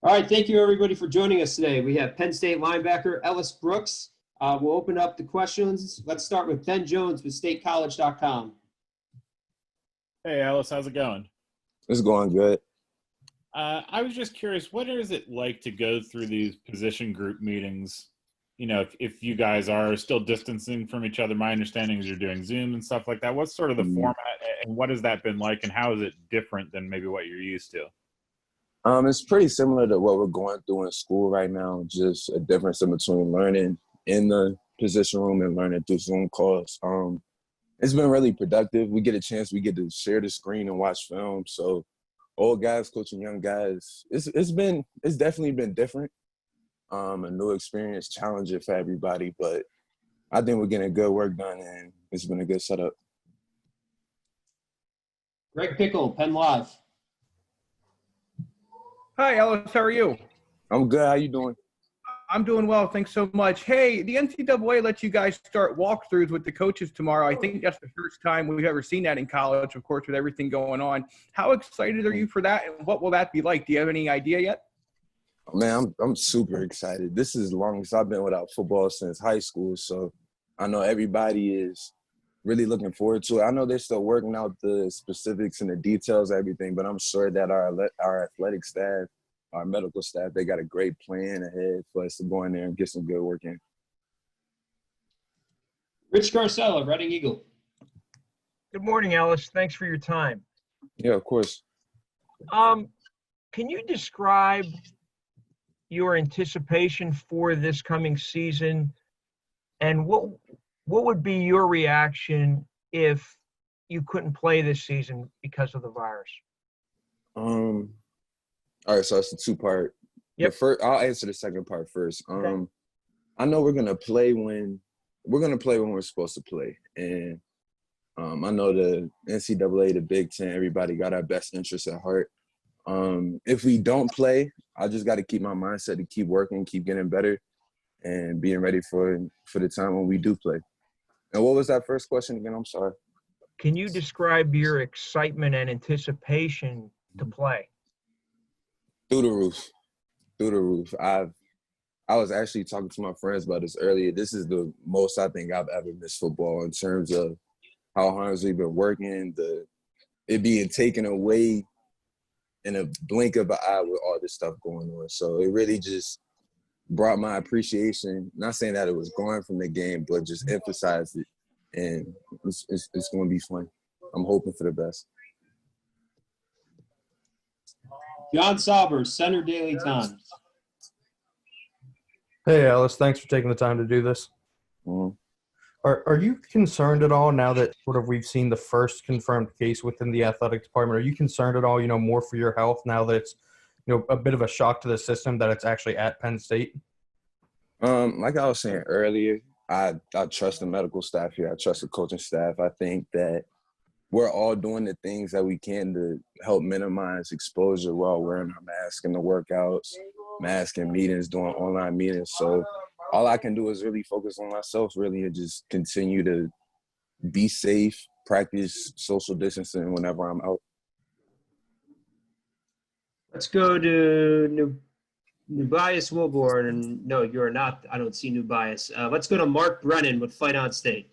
All right, thank you everybody for joining us today. We have Penn State linebacker Ellis Brooks. We'll open up the questions. Let's start with Ben Jones with statecollege.com. Hey, Ellis, how's it going? It's going good. I was just curious, what is it like to go through these position group meetings? You know, if you guys are still distancing from each other, my understanding is you're doing Zoom and stuff like that. What's sort of the format, and what has that been like, and how is it different than maybe what you're used to? It's pretty similar to what we're going through in school right now, just a difference in between learning in the position room and learning through Zoom calls. It's been really productive. We get to share the screen and watch film. So old guys coaching young guys, it's definitely been different. A new experience, challenging for everybody, but I think we're getting good work done, and it's been a good setup. Greg Pickle, Penn Live. Hi, Ellis. How are you? I'm good. How you doing? I'm doing well. Thanks so much. Hey, the NCAA lets you guys start walkthroughs with the coaches tomorrow. I think that's the first time we've ever seen that in college, of course, with everything going on. How excited are you for that, and what will that be like? Do you have any idea yet? Man, I'm super excited. This is the longest I've been without football since high school, so I know everybody is really looking forward to it. I know they're still working out the specifics and the details of everything, but I'm sure that our athletic staff, our medical staff, they got a great plan ahead for us to go in there and get some good work in. Rich Garcella, Reading Eagle. Good morning, Ellis. Thanks for your time. Yeah, of course. Can you describe your anticipation for this coming season, and what would be your reaction if you couldn't play this season because of the virus? All right, so it's a two-part. Yep. I'll answer the second part first. Okay. I know we're gonna play when we're supposed to play, and I know the NCAA, the Big Ten, everybody got our best interests at heart. If we don't play, I just got to keep my mindset to keep working, keep getting better, and being ready for the time when we do play. And what was that first question again? I'm sorry. Can you describe your excitement and anticipation to play? Through the roof. I was actually talking to my friends about this earlier. This is the most I think I've ever missed football in terms of how hard we've been working, it being taken away in a blink of an eye with all this stuff going on. So it really just brought my appreciation, not saying that it was gone from the game, but just emphasized it. And it's going to be fun. I'm hoping for the best. John Saubers, Center Daily Times. Hey, Alice, thanks for taking the time to do this. Mm-hmm. Are you concerned at all now that sort of we've seen the first confirmed case within the athletic department? Are you concerned at all, more for your health now that it's, a bit of a shock to the system that it's actually at Penn State? Like I was saying earlier, I trust the medical staff here. I trust the coaching staff. I think that we're all doing the things that we can to help minimize exposure while wearing our mask in the workouts, mask in meetings, doing online meetings. So all I can do is really focus on myself, really, and just continue to be safe, practice social distancing whenever I'm out. Let's go to Nubias Wilborn. And no, you're not. I don't see Nubias. Let's go to Mark Brennan with Fight On State.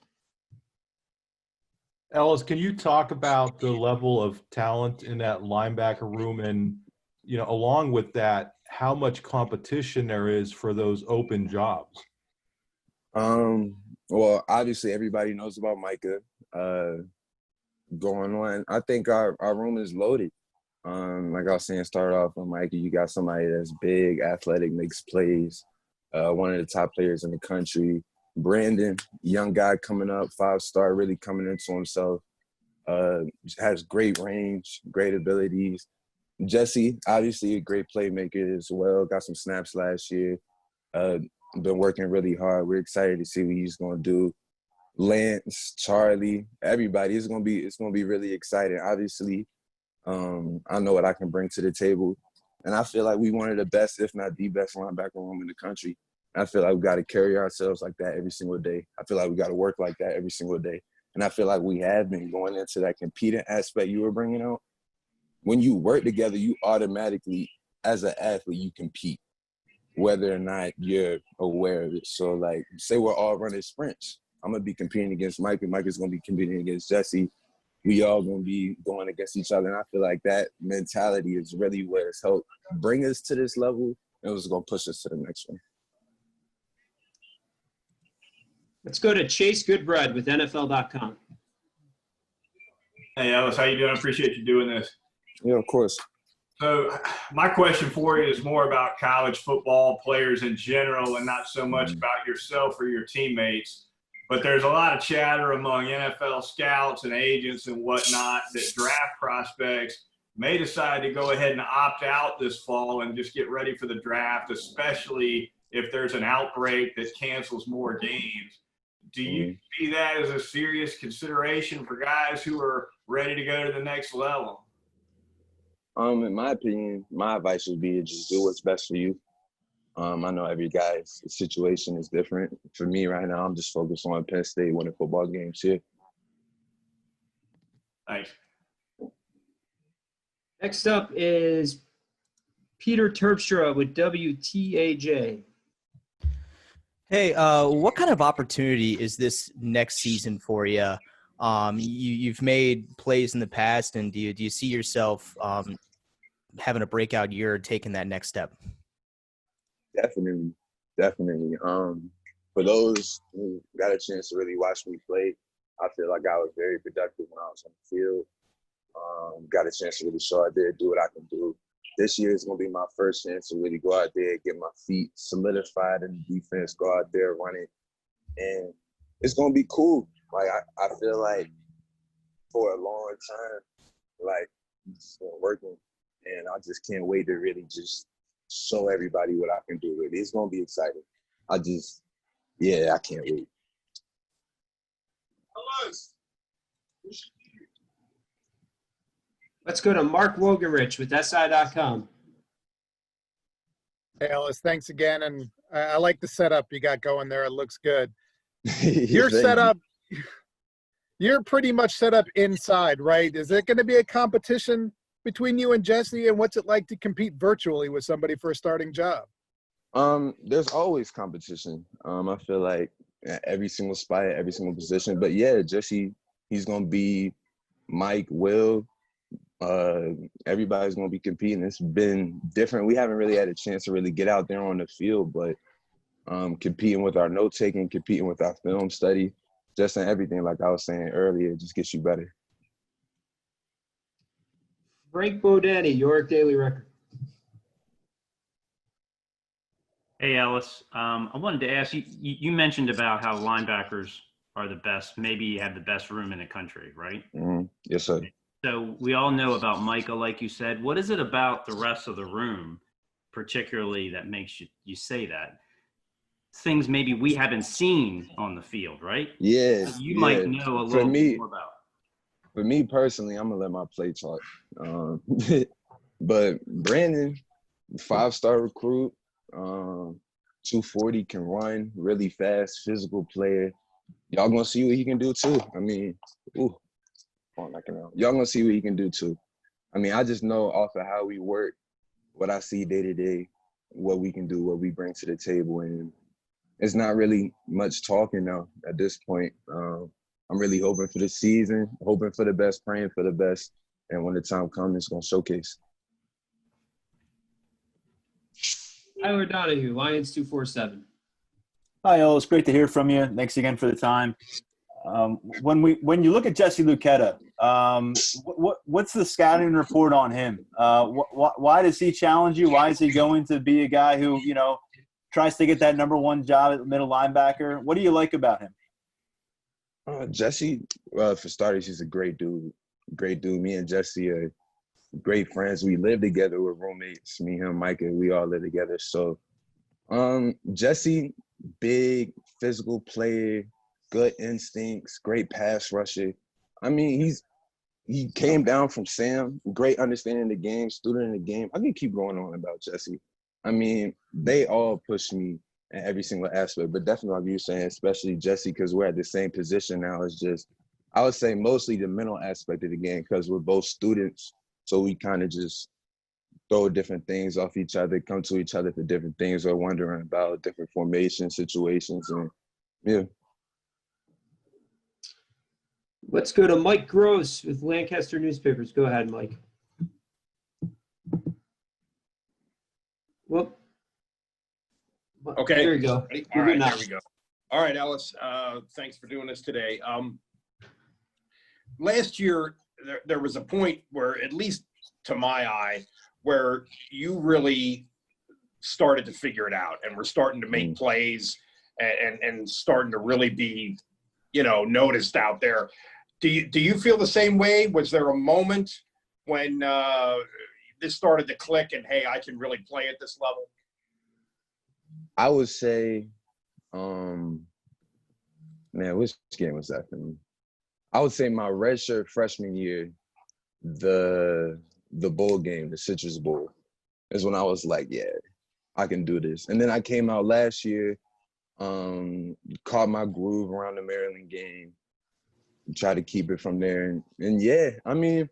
Ellis, can you talk about the level of talent in that linebacker room and, along with that, how much competition there is for those open jobs? Well, obviously everybody knows about Micah going on. I think our room is loaded. Like I was saying, start off with Micah, you got somebody that's big, athletic, makes plays, one of the top players in the country. Brandon, young guy coming up, 5-star, really coming into himself, has great range, great abilities. Jesse, obviously a great playmaker as well, got some snaps last year, been working really hard. We're excited to see what he's going to do. Lance, Charlie, everybody, it's going to be really exciting. Obviously, I know what I can bring to the table, and I feel like we one of the best, if not the best linebacker room in the country. I feel like we got to carry ourselves like that every single day. I feel like we got to work like that every single day. And I feel like we have been going into that competing aspect you were bringing out. When you work together, you automatically as an athlete, you compete, whether or not you're aware of it. So, like, say we're all running sprints. I'm going to be competing against Mike, and Mike is going to be competing against Jesse. We all going to be going against each other. And I feel like that mentality is really what has helped bring us to this level, and it was going to push us to the next one. Let's go to Chase Goodbread with NFL.com. Hey, Ellis, how you doing? I appreciate you doing this. Yeah, of course. So my question for you is more about college football players in general and not so much about yourself or your teammates. But there's a lot of chatter among NFL scouts and agents and whatnot that draft prospects may decide to go ahead and opt out this fall and just get ready for the draft, especially if there's an outbreak that cancels more games. Do you see that as a serious consideration for guys who are ready to go to the next level? In my opinion, my advice would be to just do what's best for you. I know every guy's situation is different. For me right now, I'm just focused on Penn State winning football games here. Thanks. Next up is Peter Terpstra with WTAJ. Hey, what kind of opportunity is this next season for you? You've made plays in the past, and do you see yourself having a breakout year or taking that next step? Definitely. For those who got a chance to really watch me play, I feel like I was very productive when I was on the field. Got a chance to really show out there, do what I can do. This year is going to be my first chance to really go out there, get my feet solidified in the defense, go out there, run it. And it's going to be cool. Like, I feel like for a long time, like, just been working. And I just can't wait to really just show everybody what I can do with it. It's going to be exciting. I can't wait. Let's go to Mark Wogenrich with SI.com. Hey, Ellis, thanks again. And I like the setup you got going there. It looks good. You're set up. You're pretty much set up inside, right? Is it going to be a competition between you and Jesse? And what's it like to compete virtually with somebody for a starting job? There's always competition. I feel like at every single spot, at every single position. But yeah, Jesse, he's going to be Mike, Will. Everybody's going to be competing. It's been different. We haven't really had a chance to really get out there on the field, but competing with our note-taking, competing with our film study, just in everything, like I was saying earlier, just gets you better. Frank Bodani, York Daily Record. Hey, Ellis. I wanted to ask you, you mentioned about how linebackers are the best, maybe have the best room in the country, right? Yes, sir. So we all know about Micah, like you said. What is it about the rest of the room, particularly, that makes you say that? Things maybe we haven't seen on the field, right? Yeah. You might know a little bit more about. For me personally, I'm going to let my play talk. But Brandon, 5-star recruit, 240, can run, really fast, physical player. Y'all going to see what he can do too. I mean, y'all going to see what he can do too. I mean, I just know off of how we work, what I see day to day, what we can do, what we bring to the table. And it's not really much talking now at this point. I'm really hoping for the season, hoping for the best, praying for the best. And when the time comes, it's going to showcase. Tyler Donahue, Lions 247. Hi, Ellis. Great to hear from you. Thanks again for the time. When you look at Jesse Luketa, what's the scouting report on him? Why does he challenge you? Why is he going to be a guy who, tries to get that number one job at middle linebacker? What do you like about him? Jesse, for starters, he's a great dude. Great dude. Me and Jesse are great friends. We live together. We're roommates. Me, him, Micah, we all live together. So Jesse, big physical player, good instincts, great pass rusher. I mean, he came down from Sam, great understanding of the game, student in the game. I can keep going on about Jesse. I mean, they all push me in every single aspect, but definitely, like you were saying, especially Jesse, because we're at the same position now. It's just, I would say mostly the mental aspect of the game, because we're both students. So we kind of just throw different things off each other, come to each other for different things, or wondering about different formation situations. And yeah. Let's go to Mike Gross with Lancaster Newspapers. Go ahead, Mike. Well, okay. There you go. All right, there we go. All right, Ellis, thanks for doing this today. Last year, there was a point where, at least to my eye, where you really started to figure it out and were starting to make plays and starting to really be, noticed out there. Do you feel the same way? Was there a moment when this started to click and, hey, I can really play at this level? I would say, man, which game was that for me? I would say my redshirt freshman year, the bowl game, the Citrus Bowl, is when I was like, yeah, I can do this. And then I came out last year, caught my groove around the Maryland game, try to keep it from there. And yeah, I mean,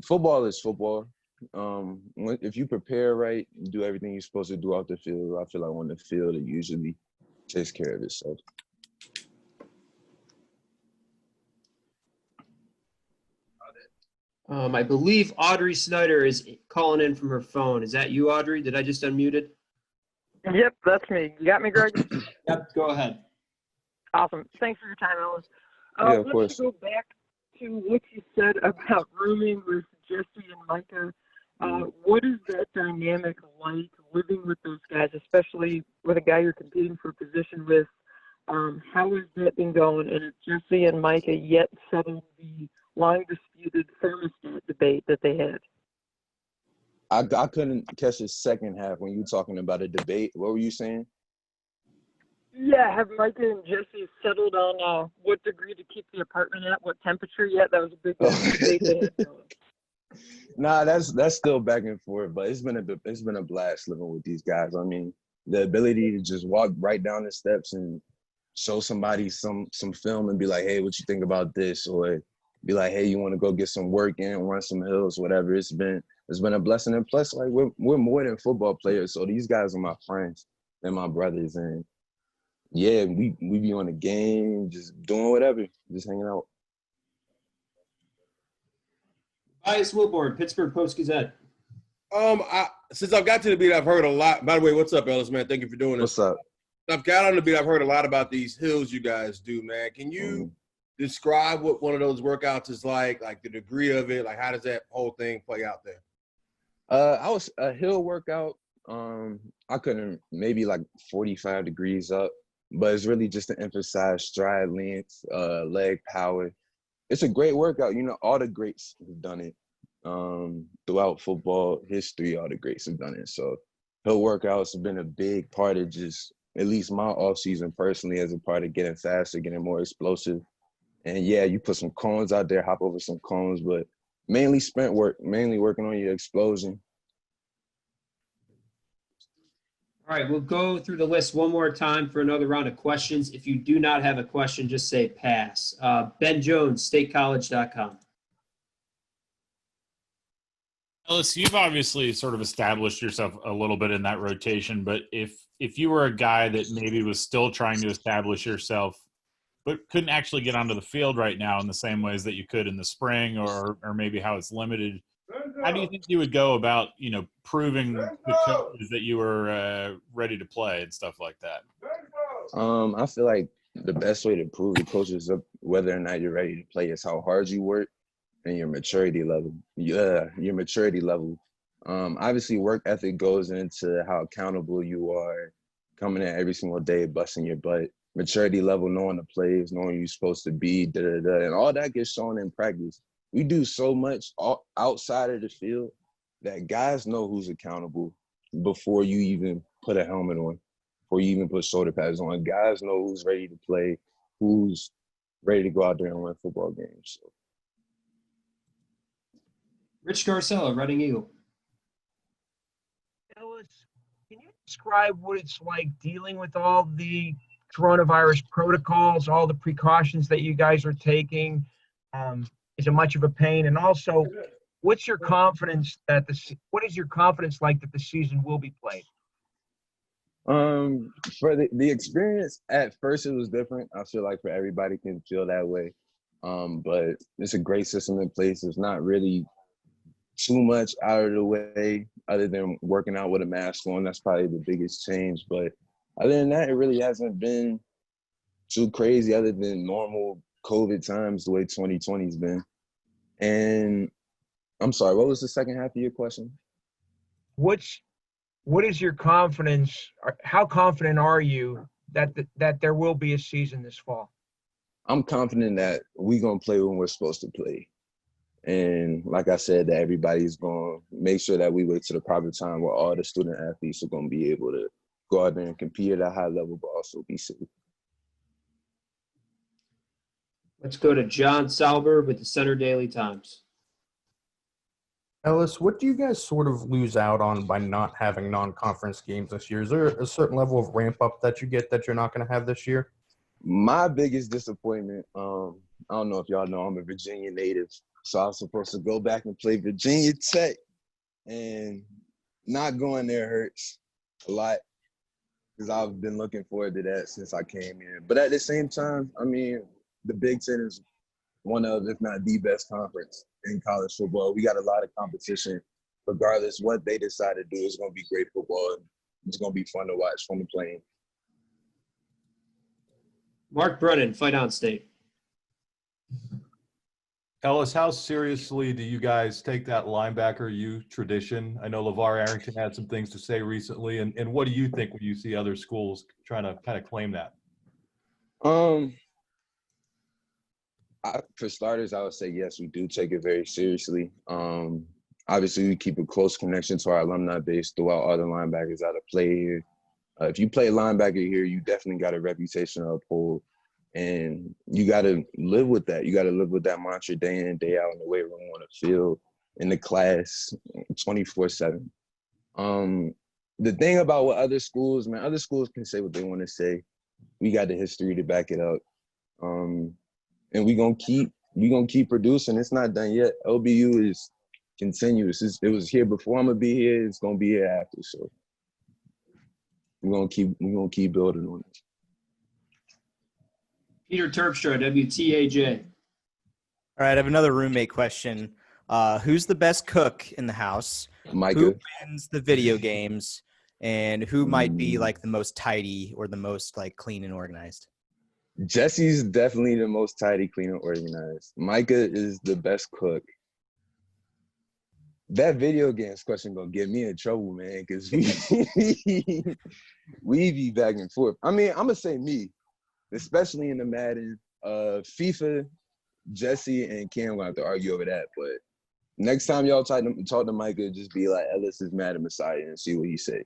football is football. If you prepare right, you do everything you're supposed to do off the field, I feel like on the field, it usually takes care of itself. I believe Audrey Snyder is calling in from her phone. Is that you, Audrey? Did I just unmute it? Yep, that's me. You got me, Greg? Yep, go ahead. Awesome. Thanks for your time, Ellis. Yeah, of course. Let's go back to what you said about rooming with Jesse and Micah. What is that dynamic like, living with those guys, especially with a guy you're competing for a position with? How has that been going? And has Jesse and Micah yet settled the long-disputed thermostat debate that they had? I couldn't catch the second half when you were talking about a debate. What were you saying? Yeah, have Micah and Jesse settled on what degree to keep the apartment at, what temperature yet? That was a big debate they had going. Nah, that's still back and forth, but it's been a blast living with these guys. I mean, the ability to just walk right down the steps and show somebody some film and be like, hey, what you think about this? Or be like, hey, you want to go get some work in, run some hills, whatever. It's been a blessing. And plus, like, we're more than football players, so these guys are my friends and my brothers. And yeah, we be on the game, just doing whatever, just hanging out. Bias Wilborn, Pittsburgh Post-Gazette. Since I've got to the beat, I've heard a lot. By the way, what's up, Ellis, man? Thank you for doing this. What's up? I've got on the beat. I've heard a lot about these hills you guys do, man. Can you describe what one of those workouts is like the degree of it? Like, how does that whole thing play out there? I was a hill workout. I couldn't, maybe like 45 degrees up, but it's really just to emphasize stride length, leg power. It's a great workout. All the greats have done it. Throughout football history, all the greats have done it. So hill workouts have been a big part of just, at least my off season personally, as a part of getting faster, getting more explosive. And yeah, you put some cones out there, hop over some cones, but mainly sprint work, mainly working on your explosion. All right, we'll go through the list one more time for another round of questions. If you do not have a question, just say pass. Ben Jones, statecollege.com. Ellis, you've obviously sort of established yourself a little bit in that rotation, but if you were a guy that maybe was still trying to establish yourself but couldn't actually get onto the field right now in the same ways that you could in the spring or maybe how it's limited, how do you think you would go about, proving the coaches that you were ready to play and stuff like that? I feel like the best way to prove the coaches whether or not you're ready to play is how hard you work and your maturity level. Yeah, your maturity level. Obviously, work ethic goes into how accountable you are, coming in every single day, busting your butt. Maturity level, knowing the plays, knowing you're supposed to be, and all that gets shown in practice. We do so much outside of the field that guys know who's accountable before you even put a helmet on, before you even put shoulder pads on. Guys know who's ready to play, who's ready to go out there and win football games. So. Rich Garcella, Reading Eagle. Ellis, can you describe what it's like dealing with all the coronavirus protocols, all the precautions that you guys are taking? Is it much of a pain? And also, what's your confidence that what is your confidence like that the season will be played? For the experience, at first it was different. I feel like for everybody can feel that way. But it's a great system in place. It's not really too much out of the way other than working out with a mask on. That's probably the biggest change. But other than that, it really hasn't been too crazy other than normal COVID times, the way 2020's been. And I'm sorry, what was the second half of your question? What is your confidence? How confident are you that there will be a season this fall? I'm confident that we're going to play when we're supposed to play. And like I said, that everybody's going to make sure that we wait to the proper time where all the student athletes are going to be able to go out there and compete at a high level, but also be safe. Let's go to John Sauber with the Center Daily Times. Ellis, what do you guys sort of lose out on by not having non-conference games this year? Is there a certain level of ramp up that you get that you're not going to have this year? My biggest disappointment, I don't know if y'all know, I'm a Virginia native. So I was supposed to go back and play Virginia Tech. And not going there hurts a lot because I've been looking forward to that since I came here. But at the same time, I mean, the Big Ten is one of, if not the best conference in college football. We got a lot of competition. Regardless what they decide to do, it's going to be great football. It's going to be fun to watch from the plane. Mark Brennan, Fight On State. Ellis, how seriously do you guys take that linebacker U tradition? I know LeVar Arrington had some things to say recently, and what do you think when you see other schools trying to kind of claim that? For starters, I would say yes, we do take it very seriously. Obviously, we keep a close connection to our alumni base throughout all the linebackers that have played here. If you play linebacker here, you definitely got a reputation to uphold. And you got to live with that. You got to live with that mantra day in and day out in the weight room, on the field, in the class, 24/7. The thing about what other schools, man, other schools can say what they want to say. We got the history to back it up. And we gonna keep producing. It's not done yet. LBU is continuous. It was here before. I'm gonna be here. It's gonna be here after. So we're gonna keep building on it. Peter Terpstra, WTAJ. All right, I have another roommate question. Who's the best cook in the house? Micah. Who wins the video games? And who might be like the most tidy or the most like clean and organized? Jesse's definitely the most tidy, clean, and organized. Micah is the best cook. That video games question gonna get me in trouble, man, because we be back and forth. I mean, I'm gonna say me, especially in the Madden. FIFA, Jesse and Cam gonna have to argue over that. But next time y'all talk to Micah, just be like, Ellis is Madden Messiah and see what he say.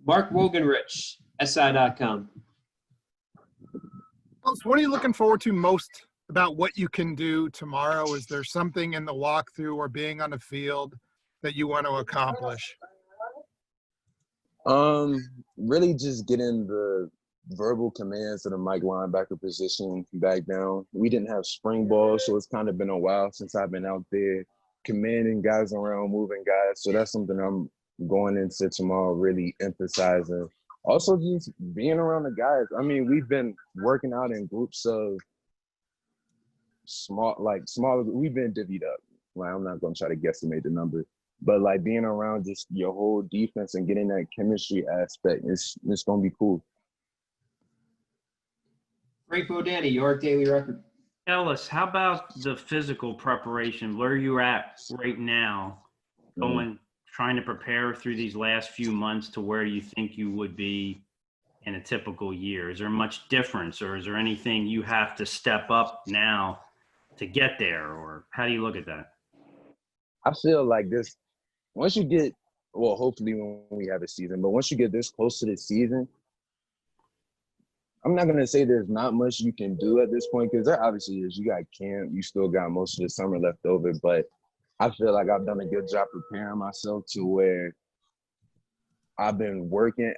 Mark Wogenrich, SI.com. What are you looking forward to most about what you can do tomorrow? Is there something in the walkthrough or being on the field that you want to accomplish? Really just getting the verbal commands of the Mike linebacker position back down. We didn't have spring ball, so it's kind of been a while since I've been out there commanding guys around, moving guys. So that's something I'm going into tomorrow, really emphasizing. Also just being around the guys. I mean, we've been working out in groups of smaller, we've been divvied up. Like, I'm not going to try to guesstimate the number, but like being around just your whole defense and getting that chemistry aspect, it's going to be cool. Frank Bodani, York Daily Record. Ellis, how about the physical preparation? Where are you at right now, trying to prepare through these last few months to where you think you would be in a typical year? Is there much difference, or is there anything you have to step up now to get there, or how do you look at that? I feel like this, once you get, well, hopefully when we have a season, but once you get this close to the season, I'm not going to say there's not much you can do at this point, because there obviously is. You got camp, you still got most of the summer left over, but I feel like I've done a good job preparing myself to where I've been working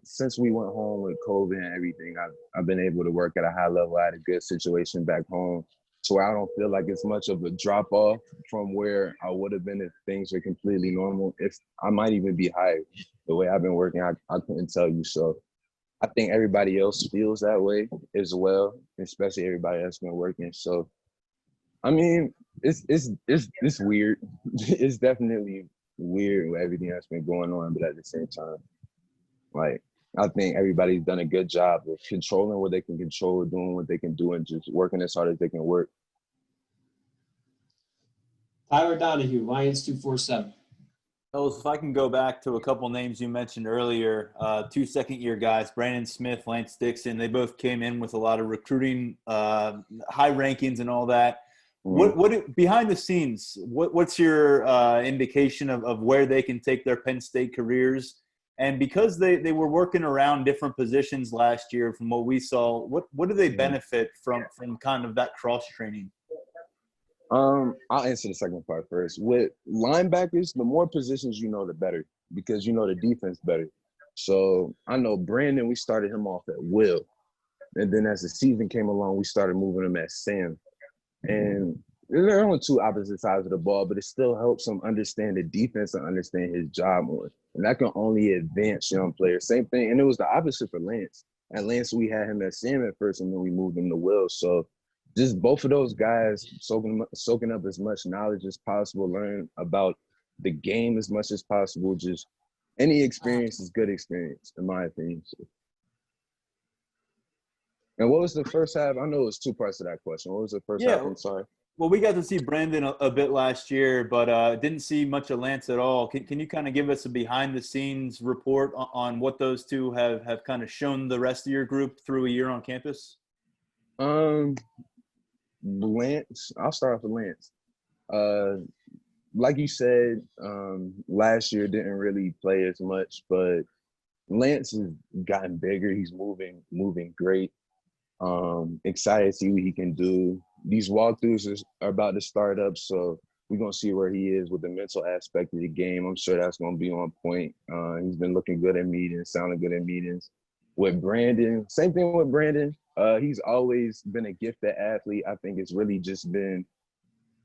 since we went home with COVID and everything. I've been able to work at a high level. I had a good situation back home. to where I don't feel like it's much of a drop off from where I would have been if things were completely normal. If I might even be higher. The way I've been working, I couldn't tell you. So I think everybody else feels that way as well, especially everybody that's been working. So I mean, it's weird. It's definitely weird with everything that's been going on, but at the same time, like I think everybody's done a good job of controlling what they can control, doing what they can do, and just working as hard as they can work. Tyler Donahue, Lions 247. Ellis, if I can go back to a couple names you mentioned earlier, 2 second-year guys, Brandon Smith, Lance Dixon, they both came in with a lot of recruiting, high rankings and all that. What behind the scenes, what's your indication of where they can take their Penn State careers? And because they were working around different positions last year from what we saw, what do they benefit from kind of that cross-training? I'll answer the second part first. With linebackers, the more positions you know, the better, because you know the defense better. So I know Brandon, we started him off at will. And then as the season came along, we started moving him at Sam. And they're on two opposite sides of the ball, but it still helps him understand the defense and understand his job more. And that can only advance young players. Same thing. And it was the opposite for Lance. At Lance, we had him at Sam at first, and then we moved him to Will. So just both of those guys soaking up as much knowledge as possible, learn about the game as much as possible. Just any experience is good experience, in my opinion. So. And what was the first half? I know it was two parts to that question. What was the first half? I'm sorry. Well, we got to see Brandon a bit last year, but didn't see much of Lance at all. Can you kind of give us a behind-the-scenes report on what those two have kind of shown the rest of your group through a year on campus? Lance, I'll start off with Lance. Like you said, last year didn't really play as much, but Lance has gotten bigger. He's moving great. Excited to see what he can do. These walkthroughs are about to start up, so we're going to see where he is with the mental aspect of the game. I'm sure that's going to be on point. He's been looking good in meetings, sounding good in meetings. With Brandon, same thing with Brandon. He's always been a gifted athlete. I think it's really just been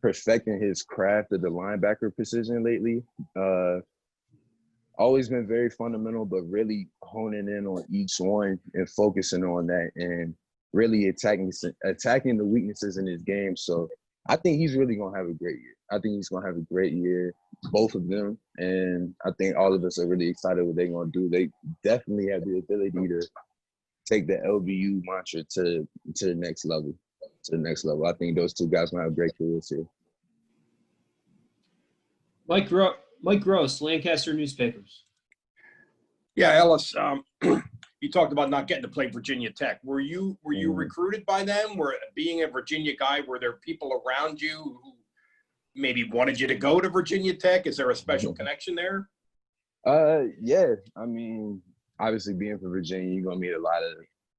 perfecting his craft of the linebacker position lately. Always been very fundamental, but really honing in on each one and focusing on that and really attacking the weaknesses in his game. So I think he's really going to have a great year. I think he's going to have a great year, both of them. And I think all of us are really excited what they're going to do. They definitely have the ability to take the LBU mantra to the next level. I think those two guys going to have great careers here. Mike Gross, Lancaster Newspapers. Yeah, Ellis, you talked about not getting to play Virginia Tech. Were you recruited by them? Being a Virginia guy, were there people around you who maybe wanted you to go to Virginia Tech? Is there a special connection there? Yeah. I mean, obviously being from Virginia, you're gonna meet a lot of,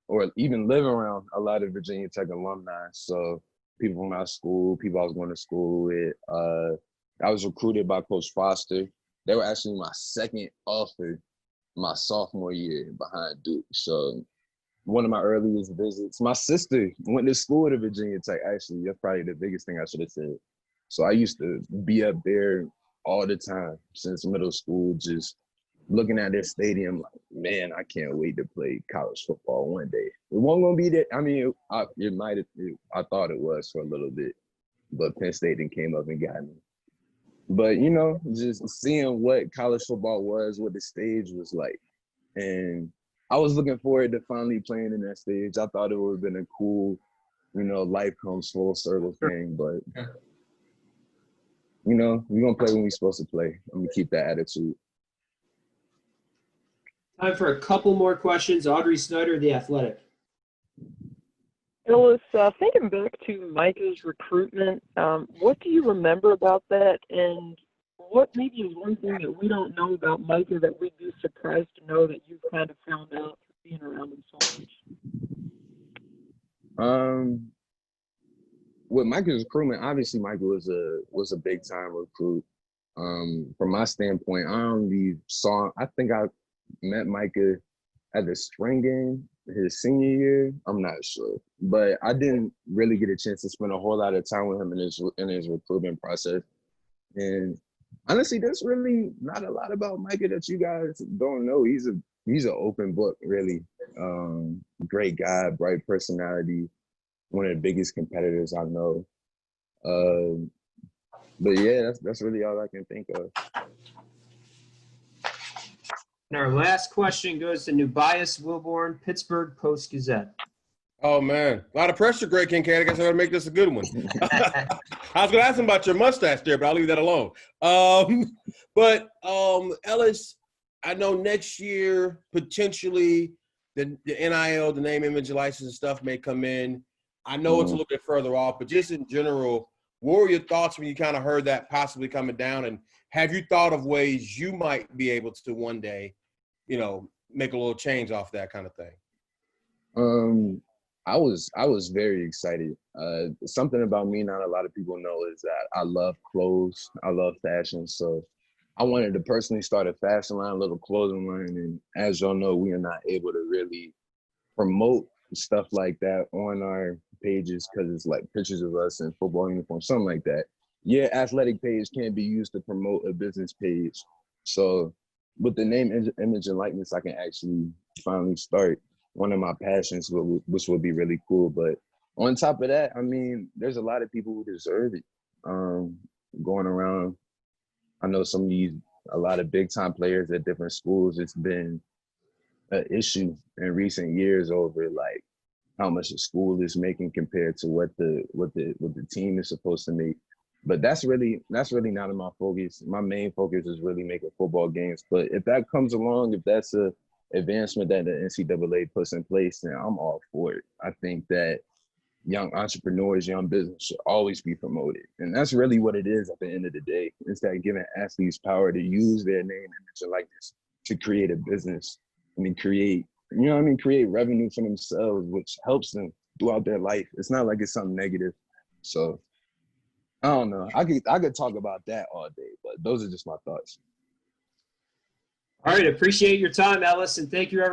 or even live around a lot of Virginia Tech alumni. So people from our school, people I was going to school with. I was recruited by Coach Foster. They were actually my second offer my sophomore year behind Duke. So one of my earliest visits, my sister went to school at Virginia Tech, actually. That's probably the biggest thing I should have said. So I used to be up there all the time since middle school, just looking at this stadium like, man, I can't wait to play college football one day. It wasn't going to be that. I mean, I thought it was for a little bit, but Penn State then came up and got me. But, you know, just seeing what college football was, what the stage was like. And I was looking forward to finally playing in that stage. I thought it would have been a cool, you know, life comes full circle thing. But, you know, we're going to play when we're supposed to play. I'm going to keep that attitude. Time for a couple more questions. Audrey Snyder, The Athletic. Ellis, thinking back to Micah's recruitment, what do you remember about that? And what maybe is one thing that we don't know about Micah that we'd be surprised to know that you've kind of found out being around him so much? With Micah's recruitment, obviously Micah was a big time recruit. From my standpoint, I think I met Micah at the spring game his senior year, I'm not sure. But I didn't really get a chance to spend a whole lot of time with him in his recruitment process. And honestly, there's really not a lot about Micah that you guys don't know. He's an open book, really. Great guy, bright personality, one of the biggest competitors I know. But yeah, that's really all I can think of. And our last question goes to Nubias Wilborn, Pittsburgh Post-Gazette. Oh, man. A lot of pressure, Greg Kincaid. I guess I got to make this a good one. I was going to ask him about your mustache there, but I'll leave that alone. Ellis, I know next year, potentially, the NIL, the name, image, and license and stuff may come in. I know it's a little bit further off, but just in general, what were your thoughts when you kind of heard that possibly coming down? And have you thought of ways you might be able to one day, make a little change off that kind of thing? I was very excited. Something about me not a lot of people know is that I love clothes. I love fashion. So I wanted to personally start a fashion line, a little clothing line. And as y'all know, we are not able to really promote stuff like that on our pages because it's like pictures of us in football uniforms, something like that. Yeah, athletic page can't be used to promote a business page. So with the name, image, and likeness, I can actually finally start one of my passions, which would be really cool. But on top of that, I mean, there's a lot of people who deserve it. Going around, I know a lot of big time players at different schools. It's been an issue in recent years over like how much the school is making compared to what the team is supposed to make. But that's really not in my focus. My main focus is really making football games. But if that comes along, if that's a advancement that the NCAA puts in place, then I'm all for it. I think that young entrepreneurs, young business should always be promoted. And that's really what it is at the end of the day. It's that giving athletes power to use their name, image, and likeness to create a business. create revenue for themselves, which helps them throughout their life. It's not like it's something negative. So I don't know. I could talk about that all day, but those are just my thoughts. All right. Appreciate your time, Ellis, and thank you, everyone.